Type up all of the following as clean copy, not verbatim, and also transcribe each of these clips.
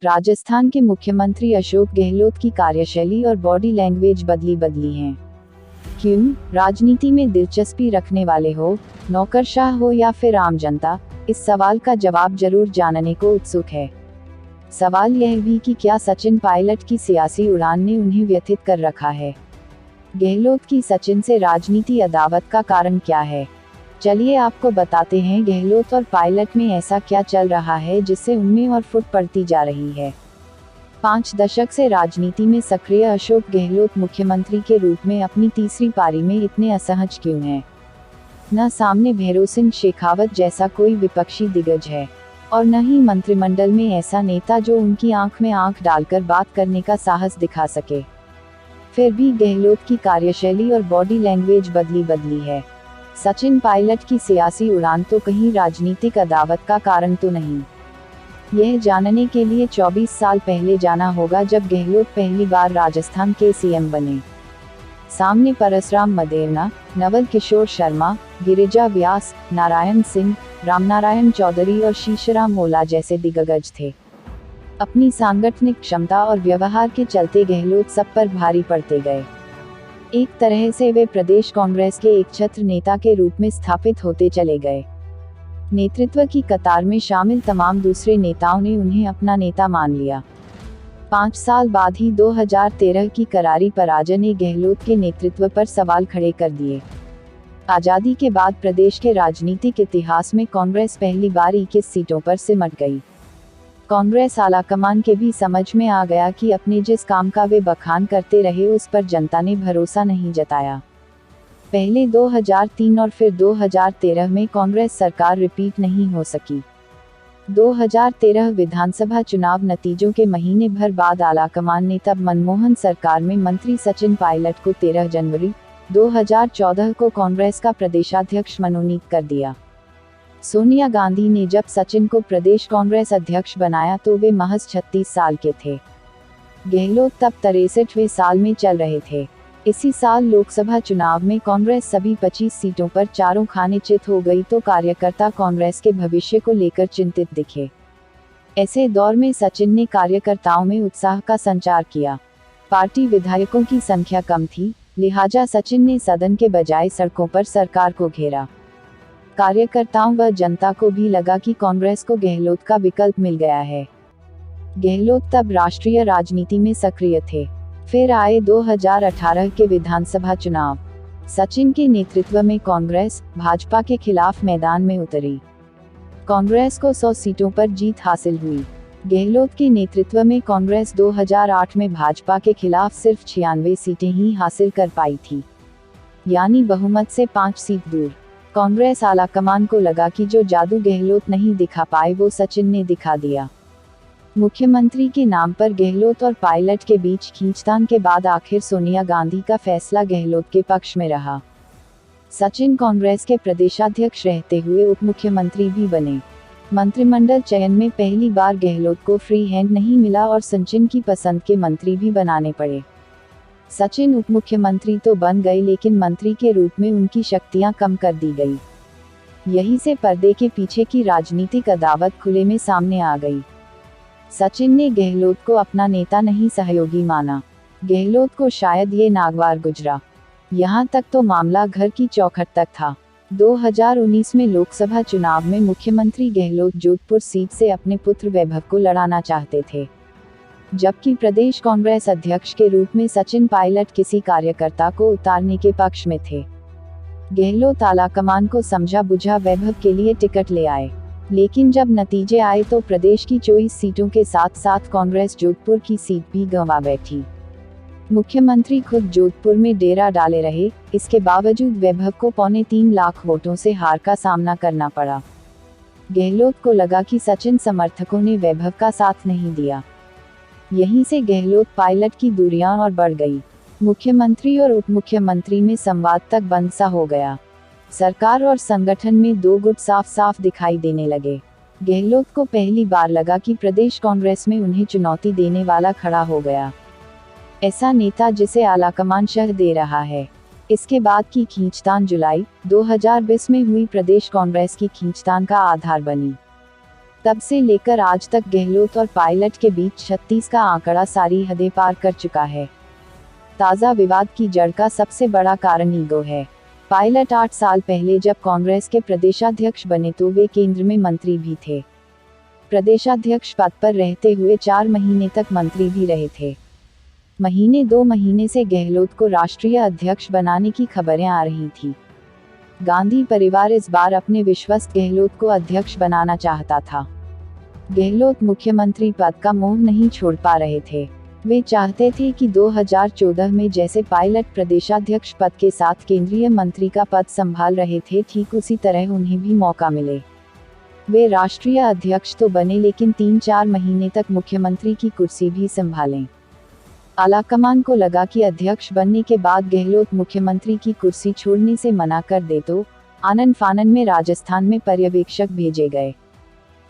राजस्थान के मुख्यमंत्री अशोक गहलोत की कार्यशैली और बॉडी लैंग्वेज बदली हैं। क्यों? राजनीति में दिलचस्पी रखने वाले हो, नौकरशाह हो या फिर आम जनता, इस सवाल का जवाब जरूर जानने को उत्सुक है। सवाल यह भी कि क्या सचिन पायलट की सियासी उड़ान ने उन्हें व्यथित कर रखा है। गहलोत की सचिन से राजनीति अदावत का कारण क्या है? चलिए आपको बताते हैं गहलोत और पायलट में ऐसा क्या चल रहा है जिससे उनमें और फुट पड़ती जा रही है। 5 दशक से राजनीति में सक्रिय अशोक गहलोत मुख्यमंत्री के रूप में अपनी तीसरी पारी में इतने असहज क्यों हैं? न सामने भैरों सिंह शेखावत जैसा कोई विपक्षी दिग्गज है, और न ही मंत्रिमंडल में ऐसा नेता जो उनकी आंख में आंख डालकर बात करने का साहस दिखा सके। फिर भी गहलोत की कार्यशैली और बॉडी लैंग्वेज बदली है। सचिन पायलट की सियासी उड़ान तो कहीं राजनीतिक अदावत का कारण तो नहीं? यह जानने के लिए 24 साल पहले जाना होगा, जब गहलोत पहली बार राजस्थान के सीएम बने। सामने परसराम मदेवना, नवल किशोर शर्मा, गिरिजा व्यास, नारायण सिंह, रामनारायण चौधरी और शीशराम ओला जैसे दिग्गज थे। अपनी सांगठनिक क्षमता और व्यवहार के चलते गहलोत सब पर भारी पड़ते गए। एक तरह से वे प्रदेश कांग्रेस के एक छत्र नेता के रूप में स्थापित होते चले गए। नेतृत्व की कतार में शामिल तमाम दूसरे नेताओं ने उन्हें अपना नेता मान लिया। 5 साल बाद ही 2013 की करारी पराजय ने गहलोत के नेतृत्व पर सवाल खड़े कर दिए। आजादी के बाद प्रदेश के राजनीतिक इतिहास में कांग्रेस पहली बार 21 सीटों पर सिमट गई। कांग्रेस आलाकमान के भी समझ में आ गया कि अपने जिस काम का वे बखान करते रहे उस पर जनता ने भरोसा नहीं जताया। पहले 2003 और फिर 2013 में कांग्रेस सरकार रिपीट नहीं हो सकी। 2013 विधानसभा चुनाव नतीजों के महीने भर बाद आलाकमान ने तब मनमोहन सरकार में मंत्री सचिन पायलट को 13 जनवरी 2014 को कांग्रेस का प्रदेशाध्यक्ष मनोनीत कर दिया। सोनिया गांधी ने जब सचिन को प्रदेश कांग्रेस अध्यक्ष बनाया तो वे महज 36 साल के थे। गहलोत तब 63वें साल में चल रहे थे। इसी साल लोकसभा चुनाव में कांग्रेस सभी 25 सीटों पर चारों खाने चित हो गई तो कार्यकर्ता कांग्रेस के भविष्य को लेकर चिंतित दिखे। ऐसे दौर में सचिन ने कार्यकर्ताओं में उत्साह का संचार किया। पार्टी विधायकों की संख्या कम थी, लिहाजा सचिन ने सदन के बजाय सड़कों पर सरकार को घेरा। कार्यकर्ताओं व जनता को भी लगा कि कांग्रेस को गहलोत का विकल्प मिल गया है। गहलोत तब राष्ट्रीय राजनीति में सक्रिय थे। फिर आए 2018 के विधानसभा चुनाव। सचिन के नेतृत्व में कांग्रेस भाजपा के खिलाफ मैदान में उतरी। कांग्रेस को 100 सीटों पर जीत हासिल हुई। गहलोत के नेतृत्व में कांग्रेस 2008 में भाजपा के खिलाफ सिर्फ 96 सीटें ही हासिल कर पाई थी, यानी बहुमत से 5 सीट दूर। कांग्रेस आलाकमान को लगा कि जो जादू गहलोत नहीं दिखा पाए वो सचिन ने दिखा दिया। मुख्यमंत्री के नाम पर गहलोत और पायलट के बीच खींचतान के बाद आखिर सोनिया गांधी का फैसला गहलोत के पक्ष में रहा। सचिन कांग्रेस के प्रदेशाध्यक्ष रहते हुए उप मुख्यमंत्री भी बने। मंत्रिमंडल चयन में पहली बार गहलोत को फ्री हैंड नहीं मिला और सचिन की पसंद के मंत्री भी बनाने पड़े। सचिन उप मुख्यमंत्री तो बन गए, लेकिन मंत्री के रूप में उनकी शक्तियां कम कर दी गई। यहीं से पर्दे के पीछे की राजनीतिक अदावत खुले में सामने आ गई। सचिन ने गहलोत को अपना नेता नहीं सहयोगी माना। गहलोत को शायद ये नागवार गुजरा। यहाँ तक तो मामला घर की चौखट तक था। 2019 में लोकसभा चुनाव में मुख्यमंत्री गहलोत जोधपुर सीट से अपने पुत्र वैभव को लड़ाना चाहते थे, जबकि प्रदेश कांग्रेस अध्यक्ष के रूप में सचिन पायलट किसी कार्यकर्ता को उतारने के पक्ष में थे। गहलोत आलाकमान को समझा बुझा वैभव के लिए टिकट ले आए, लेकिन जब नतीजे आए तो प्रदेश की 24 सीटों के साथ साथ कांग्रेस जोधपुर की सीट भी गंवा बैठी। मुख्यमंत्री खुद जोधपुर में डेरा डाले रहे, इसके बावजूद वैभव को 3.25 लाख वोटों से हार का सामना करना पड़ा। गहलोत को लगा कि सचिन समर्थकों ने वैभव का साथ नहीं दिया। यहीं से गहलोत पायलट की दूरियां और बढ़ गई। मुख्यमंत्री और उप मुख्यमंत्री में संवाद तक बंद सा हो गया। सरकार और संगठन में 2 गुट साफ साफ दिखाई देने लगे। गहलोत को पहली बार लगा कि प्रदेश कांग्रेस में उन्हें चुनौती देने वाला खड़ा हो गया, ऐसा नेता जिसे आलाकमान शह दे रहा है। इसके बाद की खींचतान जुलाई 2020 में हुई प्रदेश कांग्रेस की खींचतान का आधार बनी। तब से लेकर आज तक गहलोत और पायलट के बीच 36 का आंकड़ा सारी हदें पार कर चुका है। ताज़ा विवाद की जड़ का सबसे बड़ा कारण ईगो है। पायलट 8 साल पहले जब कांग्रेस के प्रदेशाध्यक्ष बने तो वे केंद्र में मंत्री भी थे। प्रदेशाध्यक्ष पद पर रहते हुए 4 महीने तक मंत्री भी रहे थे। 2 महीने से गहलोत को राष्ट्रीय अध्यक्ष बनाने की खबरें आ रही थी। गांधी परिवार इस बार अपने विश्वस्त गहलोत को अध्यक्ष बनाना चाहता था। गहलोत मुख्यमंत्री पद का मोह नहीं छोड़ पा रहे थे। वे चाहते थे कि 2014 में जैसे पायलट प्रदेशाध्यक्ष पद के साथ केंद्रीय मंत्री का पद संभाल रहे थे, ठीक उसी तरह उन्हें भी मौका मिले। वे राष्ट्रीय अध्यक्ष तो बने, लेकिन 3-4 महीने तक मुख्यमंत्री की कुर्सी भी संभालें। आलाकमान को लगा कि अध्यक्ष बनने के बाद गहलोत मुख्यमंत्री की कुर्सी छोड़ने से मना कर दे तो आनन फानन में राजस्थान में पर्यवेक्षक भेजे गए।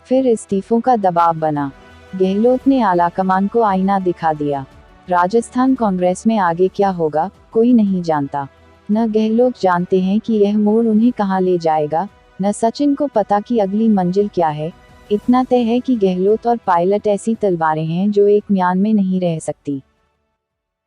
फिर इस्तीफों का दबाव बना। गहलोत ने आलाकमान को आईना दिखा दिया। राजस्थान कांग्रेस में आगे क्या होगा, कोई नहीं जानता। न गहलोत जानते हैं कि यह मोड़ उन्हें कहां ले जाएगा, न सचिन को पता कि अगली मंजिल क्या है। इतना तय है कि गहलोत और पायलट ऐसी तलवारें हैं जो एक म्यान में नहीं रह सकती।